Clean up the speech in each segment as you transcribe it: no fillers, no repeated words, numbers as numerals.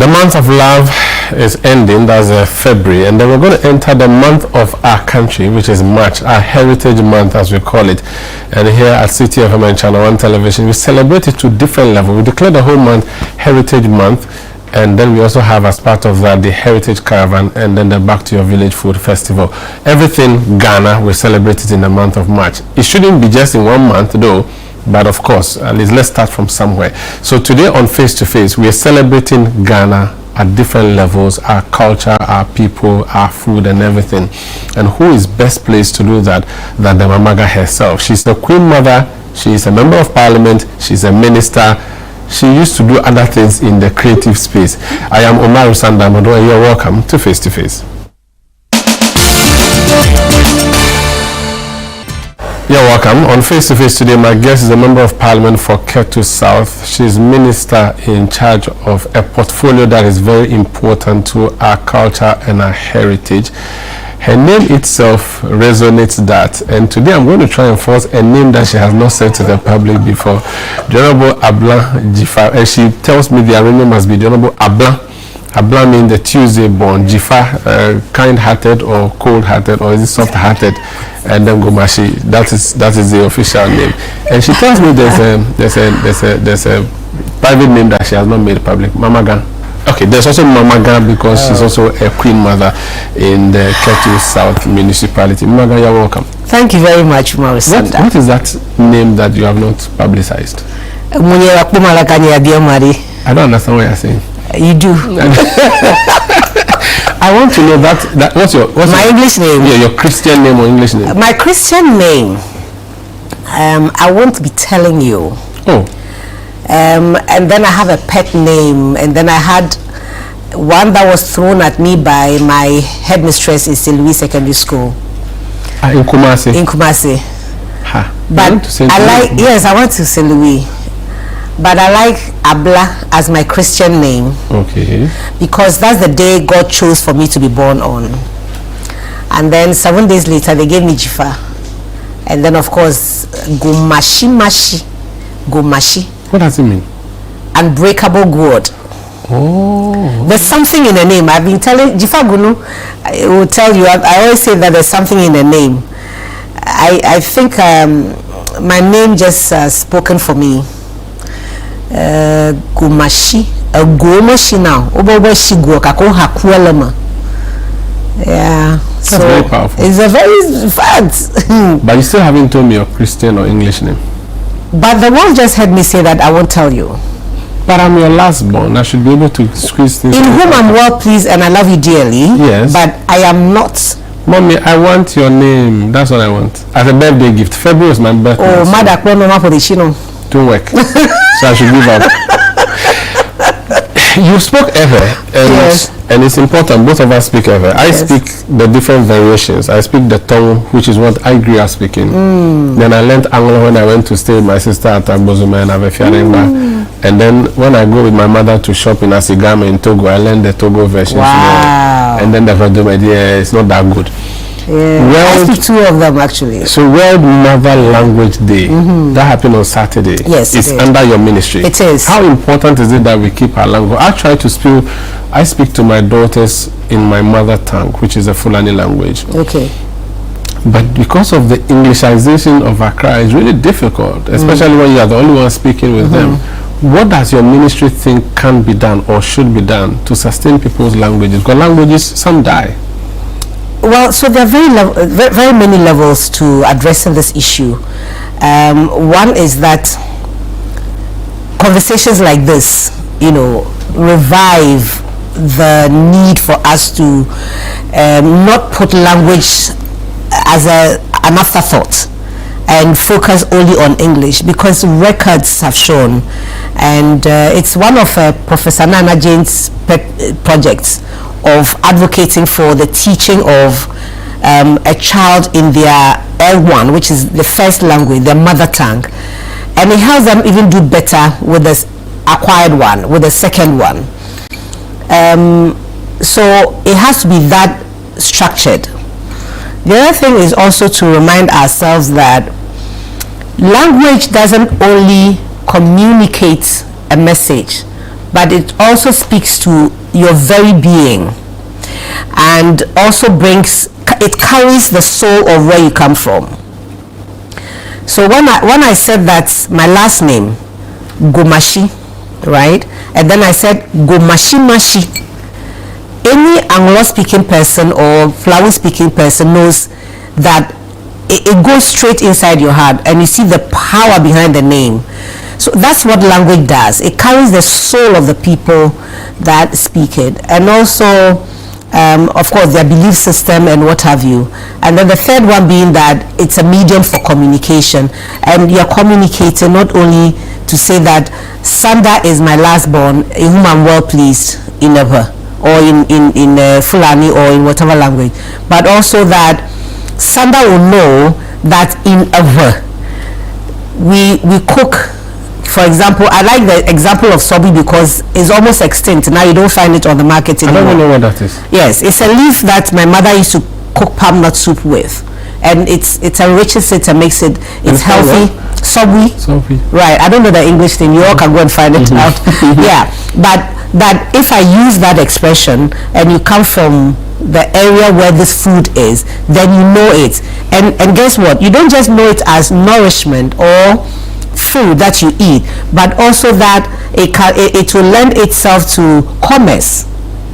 The month of love is ending, that's February, and then we're going to enter the month of our country, which is March, our heritage month as we call it. And here at City FM and ChannelOne television, we celebrate it to different levels. We declare the whole month Heritage Month, and then we also have as part of that the Heritage Caravan and then the Back to Your Village Food Festival. Everything Ghana, we celebrate it in the month of March. It shouldn't be just in 1 month though, but of course, at least let's start from somewhere. So today on Face to Face, we are celebrating Ghana at different levels, our culture, our people, our food and everything. And who is best placed to do that than the Mamaga herself? She's the Queen Mother, she is a member of Parliament, she's a minister, she used to do other things in the creative space. I am Omar Sandamado and you're welcome to Face to Face. You're welcome. On Face to Face today, my guest is a member of Parliament for Ketu South. She's minister in charge of a portfolio that is very important to our culture and our heritage. Her name itself resonates that, and today I'm going to try and force a name that she has not said to the public before. The Honorable Abla Dzifa, and she tells me the arrangement must be the Honorable Abla. Abla means the Tuesday born, Dzifa, kind-hearted or cold-hearted, or is it soft-hearted, and then Gomashie. That is the official name. And she tells me there's a private name that she has not made public, Mamaga. Okay, there's also Mamaga because she's also a Queen Mother in the Ketu South Municipality. Mamaga, you're welcome. Thank you very much, Maurice. What is that name that you have not publicized? I don't understand what you're saying. You do. I want to know that what's my English name? Yeah, your Christian name or English name? My Christian name, I won't be telling you. Oh. And then I have a pet name, and then I had one that was thrown at me by my headmistress in St. Louis Secondary School. In Kumasi? In Kumasi. Ha. But yes, I went to St. Louis. But I like Abla as my Christian name. Okay. Because that's the day God chose for me to be born on. And then 7 days later, they gave me Dzifa. And then, of course, Gomashie. What does it mean? Unbreakable God. Oh. There's something in the name. I've been telling Dzifa Gunu, I will tell you, I always say that there's something in the name. I think my name just spoken for me. Gomashie now. Yeah. That's very powerful. It's a very fact. But you still haven't told me your Christian or English name. But the one just heard me say that I won't tell you. But I'm your last born. I should be able to squeeze things. In whom I'm well pleased and I love you dearly. Yes. But I am not. Mommy, I want your name. That's what I want. As a birthday gift. February is my birthday. Oh, mother, don't work. So I should give up. You spoke Ewe, and it's important. Both of us speak Ewe. I speak the different variations. I speak the tongue, which is what I grew up speaking. Then I learned Anglo when I went to stay with my sister at Agbozuma and Avefiarenga. And then when I go with my mother to shop in Asigame in Togo, I learned the Togo version. Wow. And then the idea it's not that good. Yeah, I speak two of them actually. So World Mother Language Day, that happened on Saturday. Yes, it's under your ministry. It is. How important is it that we keep our language? I speak to my daughters in my mother tongue, which is a Fulani language. Okay. But because of the Englishization of Accra, it's really difficult, especially when you are the only one speaking with them. What does your ministry think can be done or should be done to sustain people's languages? Because languages, some die. Well, so there are very many levels to addressing this issue. One is that conversations like this, revive the need for us to not put language as an afterthought and focus only on English, because records have shown, and it's one of Professor Nana Jane's projects of advocating for the teaching of a child in their L1, which is the first language, their mother tongue, and it helps them even do better with the acquired one, with the second one. So it has to be that structured. The other thing is also to remind ourselves that language doesn't only communicate a message, but it also speaks to your very being, and also it carries the soul of where you come from. So when I said that my last name, Gomashie, right, and then I said Gomashie, any Anglo-speaking person or Flower-speaking person knows that it goes straight inside your heart, and you see the power behind the name. So that's what language does. It carries the soul of the people that speak it, and also of course their belief system and what have you. And then the third one being that it's a medium for communication, and you're communicating not only to say that Sanda is my last born, in whom I'm well pleased in Eba, or in Fulani, or in whatever language, but also that Sanda will know that in Eba we cook. For example, I like the example of sobi because it's almost extinct. Now you don't find it on the market anymore. I don't know what that is. Yes, it's a leaf that my mother used to cook palm nut soup with, and it enriches it and makes it healthy. Sobi. Right. I don't know the English thing. You all can go and find it out. Yeah, but that if I use that expression and you come from the area where this food is, then you know it. And guess what? You don't just know it as nourishment or food that you eat, but also that it will lend itself to commerce,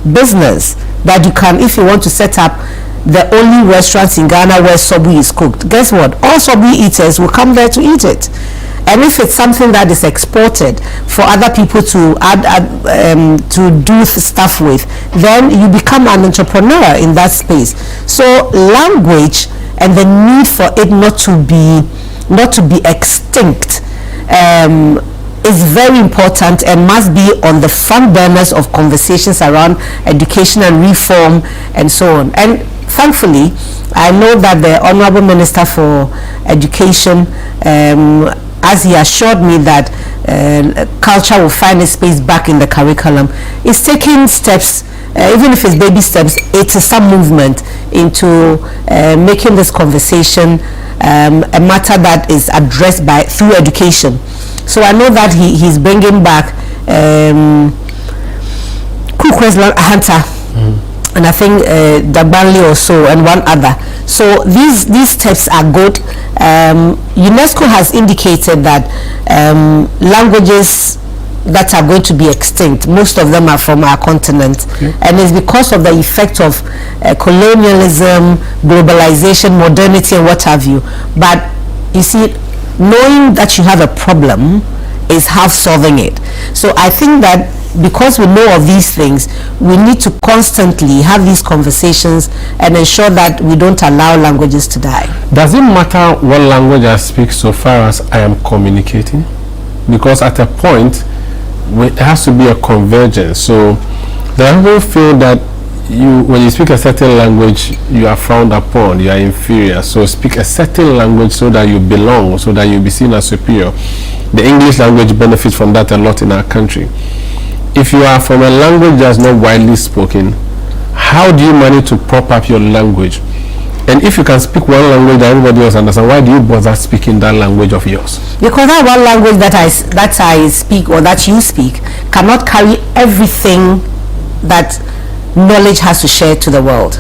business, that you can, if you want to set up the only restaurants in Ghana where sobi is cooked, guess what? All sobi eaters will come there to eat it. And if it's something that is exported for other people to to do stuff with, then you become an entrepreneur in that space. So language and the need for it not to be extinct is very important and must be on the front burners of conversations around education and reform and so on. And thankfully, I know that the Honorable Minister for Education, as he assured me that culture will find a space back in the curriculum, is taking steps, even if it's baby steps. It's some movement into making this conversation a matter that is addressed through education. So I know that he's bringing back Kukwesla Hunter, and I think Dabanli also, and one other. So these steps are good. UNESCO has indicated that languages that are going to be extinct, most of them are from our continent, and it's because of the effect of colonialism, globalization, modernity, and what have you. But you see, knowing that you have a problem is half solving it. So I think that because we know of these things, we need to constantly have these conversations and ensure that we don't allow languages to die. Does it matter what language I speak so far as I am communicating? Because at a point, it has to be a convergence. So there are people feel that when you speak a certain language, you are frowned upon, you are inferior. So speak a certain language so that you belong, so that you'll be seen as superior. The English language benefits from that a lot in our country. If you are from a language that's not widely spoken, how do you manage to prop up your language? And if you can speak one language that everybody else understands, why do you bother speaking that language of yours? Because that one language that I speak, or that you speak, cannot carry everything that knowledge has to share to the world.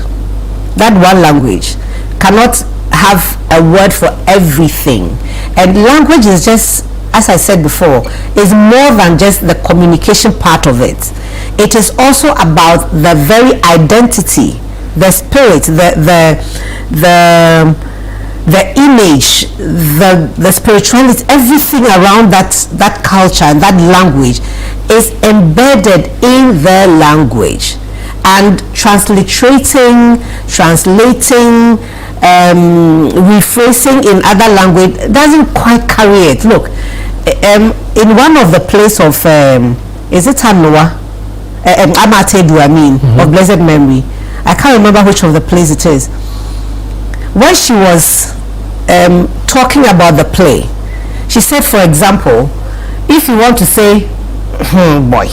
That one language cannot have a word for everything. And language is just, as I said before, is more than just the communication part of it. It is also about the very identity, the spirit, the image, the spirituality, everything around that culture and that language is embedded in the language. And translating, rephrasing in other language doesn't quite carry it. Look, in one of the place of is it Anoa, Amatedu, of blessed memory, I can't remember which of the place it is, when she was talking about the play, she said, for example, if you want to say boy,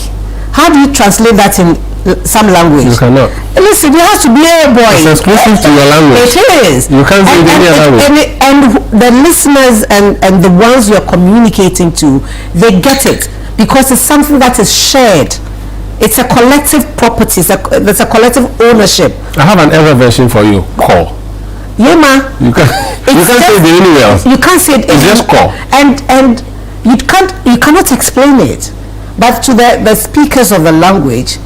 how do you translate that in some language? You cannot. Listen, it has to be a boy. It's exclusive to your language. It is. You can't say it in any other language. And the listeners and the ones you're communicating to, they get it, because it's something that is shared. It's a collective property. There's a collective ownership. I have an error version for you. Call. Yeah, ma. You can't say it anywhere else. You can't say it. It's just call. And you cannot explain it. But to the speakers of the language,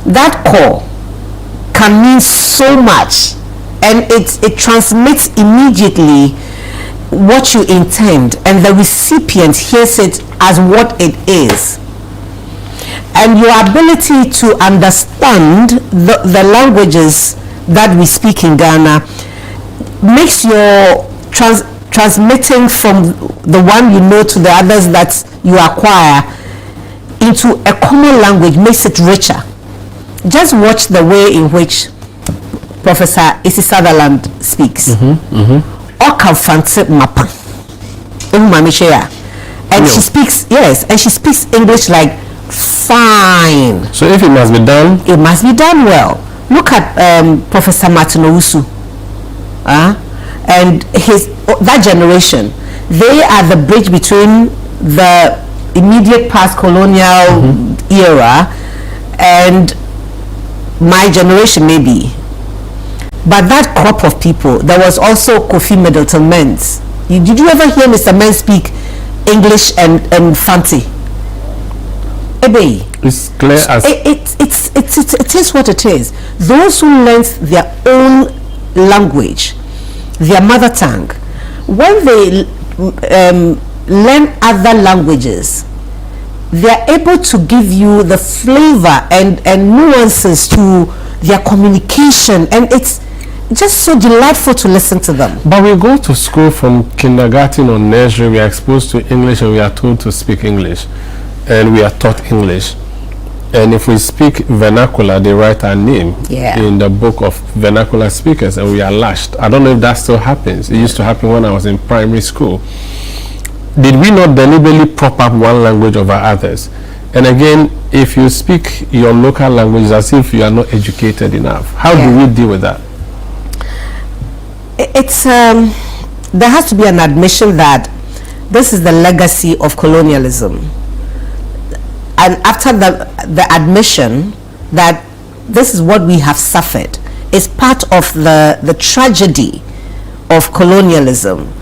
that call can mean so much, and it transmits immediately what you intend, and the recipient hears it as what it is. And your ability to understand the languages that we speak in Ghana makes your transmitting from the one you know to the others that you acquire into a common language makes it richer. Just watch the way in which Professor Issy Sutherland speaks. And she speaks, yes, and she speaks English like fine. So if it must be done, it must be done well. Look at Professor Martin Owusu, and that generation. They are the bridge between the immediate past colonial era and my generation, maybe. But that crop of people, there was also Kofi Middleton Mens. Did you ever hear Mr. Mens speak English and Fanti? It's clear as it is what it is. Those who learn their own language, their mother tongue, when they learn other languages, they are able to give you the flavor and nuances to their communication, and it's just so delightful to listen to them. But we go to school from kindergarten or nursery, we are exposed to English and we are told to speak English, and we are taught English. And if we speak vernacular, they write our name in the book of vernacular speakers, and we are lashed. I don't know if that still happens. It used to happen when I was in primary school. Did we not deliberately prop up one language over others? And again, if you speak your local language as if you are not educated enough, how do we deal with that? It's there has to be an admission that this is the legacy of colonialism, and after the admission that this is what we have suffered, is part of the tragedy of colonialism.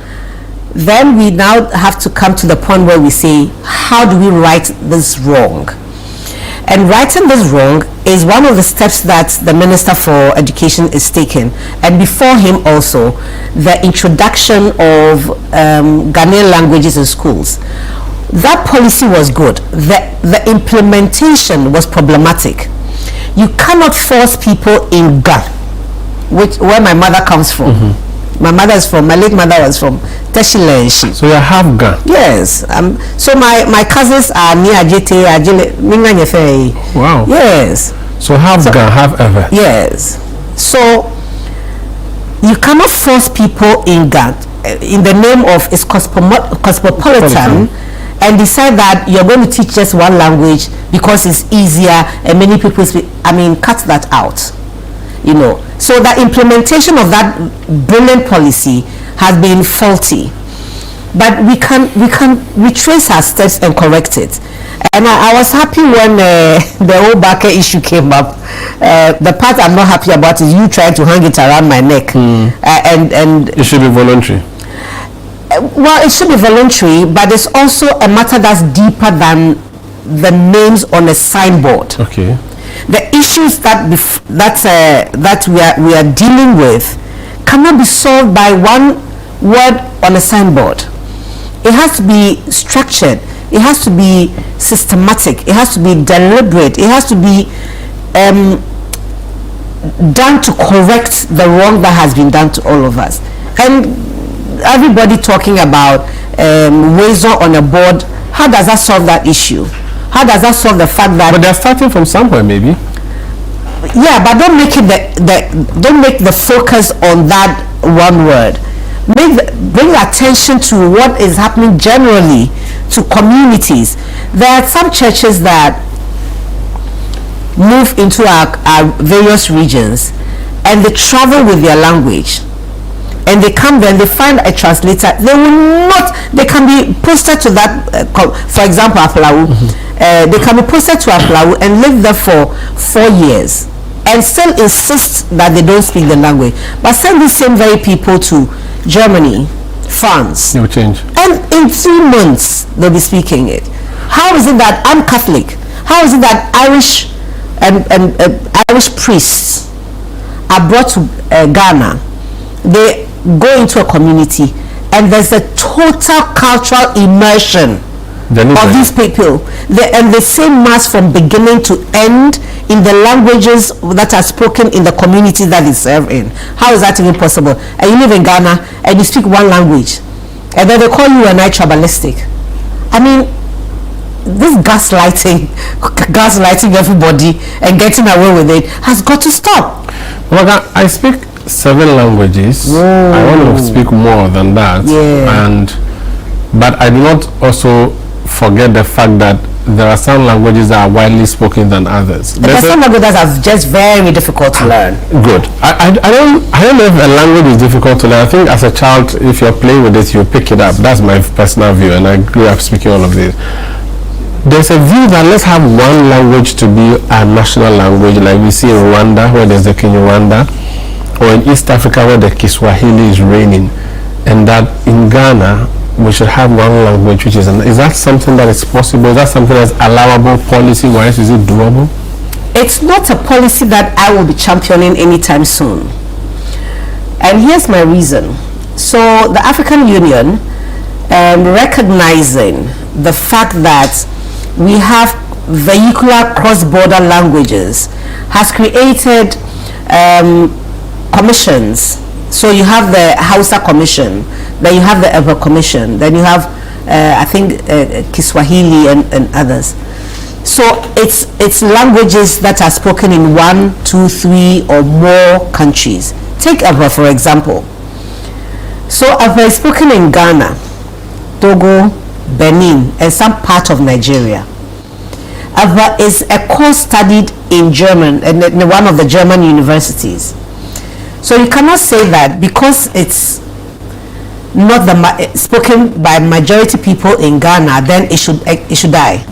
Then we now have to come to the point where we say, how do we right this wrong? And righting this wrong is one of the steps that the Minister for Education is taking. And before him also, the introduction of Ghanaian languages in schools. That policy was good. The implementation was problematic. You cannot force people in Ghana, where my mother comes from. My late mother was from Teshilenshi. So you're half Ghana? Yes. So my cousins are near Ajete, Minganyefe. Wow. Yes. So half Ghana, half ever. Yes. So you cannot force people in Ghana in the name of its cosmopolitan and decide that you're going to teach just one language because it's easier and many people speak. I mean, cut that out. You know, so the implementation of that brilliant policy has been faulty, but we can retrace our steps and correct it. And I was happy when the Obaake issue came up. The part I'm not happy about is you trying to hang it around my neck. And it should be voluntary. Well, it should be voluntary, but it's also a matter that's deeper than the names on a signboard. Okay. The issues that we are dealing with cannot be solved by one word on a signboard. It has to be structured. It has to be systematic. It has to be deliberate. It has to be done to correct the wrong that has been done to all of us. And everybody talking about razor on a board, how does that solve that issue? How does that solve the fact that? But they're starting from somewhere, maybe. Yeah, but don't make it don't make the focus on that one word. Bring attention to what is happening generally to communities. There are some churches that move into our various regions, and they travel with their language. and they come there and they find a translator, they will not, they can be posted to that, for example, Aflawu, they can be posted to Aflawu and live there for 4 years and still insist that they don't speak the language. But send these same very people to Germany, France, no change, and in 3 months they'll be speaking it. How is it that I'm Catholic? How is it that Irish Irish priests are brought to Ghana? They go into a community and there's a total cultural immersion of these people, and the same mass from beginning to end in the languages that are spoken in the community that is served in. How is that even possible? And you live in Ghana and you speak one language, and then they call you and I tribalistic. I mean, this gaslighting everybody and getting away with it has got to stop. Well, I speak 7 languages. Whoa. I want to speak more than that. Yeah. But I do not also forget the fact that there are some languages that are widely spoken than others. There's some languages that are just very difficult to learn. Good. I don't know if a language is difficult to learn. I think as a child, if you're playing with it, you pick it up. That's my personal view, and I grew up speaking all of this. There's a view that let's have one language to be our national language, like we see in Rwanda, where there's the Kinyarwanda, or in East Africa, where the Kiswahili is reigning, and that in Ghana we should have one language, which is that something that is possible? Is that something that's allowable policy-wise? Is it doable? It's not a policy that I will be championing anytime soon, and here's my reason. So the African Union, recognizing the fact that we have vehicular cross-border languages, has created commissions. So you have the Hausa Commission, then you have the Eba Commission, then you have I think Kiswahili and others. So it's languages that are spoken in 1, 2, 3 or more countries. Take Eba for example. So Eba is spoken in Ghana, Togo, Benin, and some part of Nigeria. Eba is a course studied in German in one of the German universities. So you cannot say that because it's not spoken by majority people in Ghana, then it should die.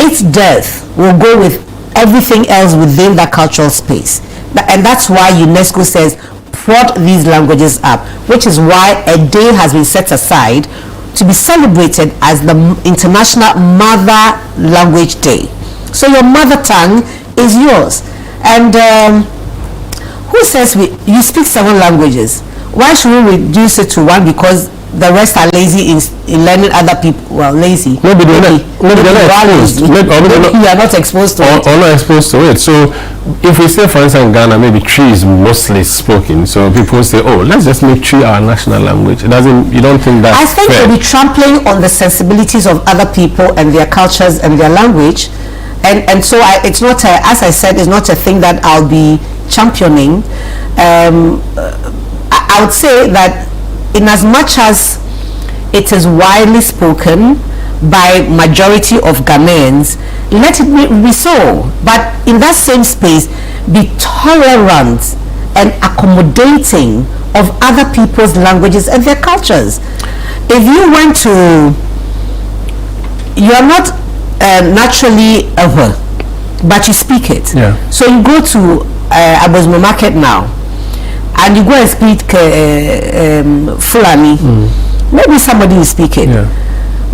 Its death will go with everything else within that cultural space, and that's why UNESCO says brought these languages up, which is why a day has been set aside to be celebrated as the International Mother Language Day. So your mother tongue is yours. And who says you speak 7 languages? Why should we reduce it to 1 because the rest are lazy in learning other people? Well, lazy. Maybe you are not exposed to it. Or not exposed to it. So if we say, for instance, in Ghana, maybe Tree is mostly spoken. So people say, oh, let's just make Tree our national language. You don't think that? I think we'll be trampling on the sensibilities of other people and their cultures and their language. And so it's not, as I said, it's not a thing that I'll be championing. I would say that in as much as it is widely spoken by majority of Ghanaians, let it be so. But in that same space, be tolerant and accommodating of other people's languages and their cultures. If you went to, you are not naturally ever, but you speak it. Yeah. So you go to Abosmo Market now, and you go and speak Fulani. Maybe somebody will speak it,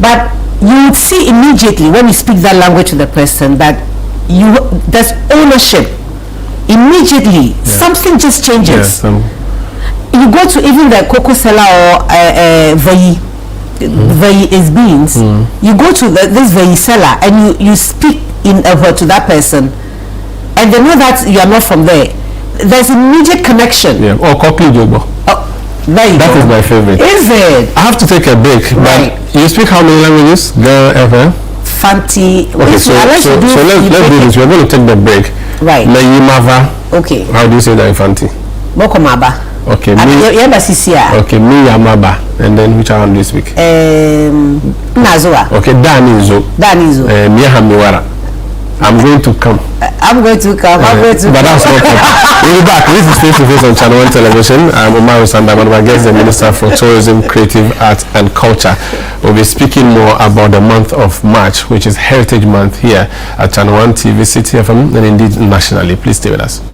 but you would see immediately when you speak that language to the person that there's ownership. Immediately, something just changes. You go to even the Coco Sela or Veyi. Veyi is beans. You go to this Veyi seller and you speak in to that person, and they know that you are not from there. There's immediate connection. Yeah. Or copy Jobo. That is my favorite. Is it? I have to take a break. Right. But you speak how many languages? Ghana, Fanti. Okay, so let's do this. We're going to take the break. Right. Mava. Okay. How do you say that in Fanti? Mokomaba. Okay. Okay, me Yamaba. And then which one do you speak? Nazua. Okay, Danizo. Miyahamiwara. I'm going to come. I'm going to come. But that's not We'll be back. This is Face to Face on Channel One Television. I'm Umaru Sandaman, my guest, the Minister for Tourism, Creative Arts and Culture. We'll be speaking more about the month of March, which is Heritage Month here at Channel One TV, City FM, and indeed nationally. Please stay with us.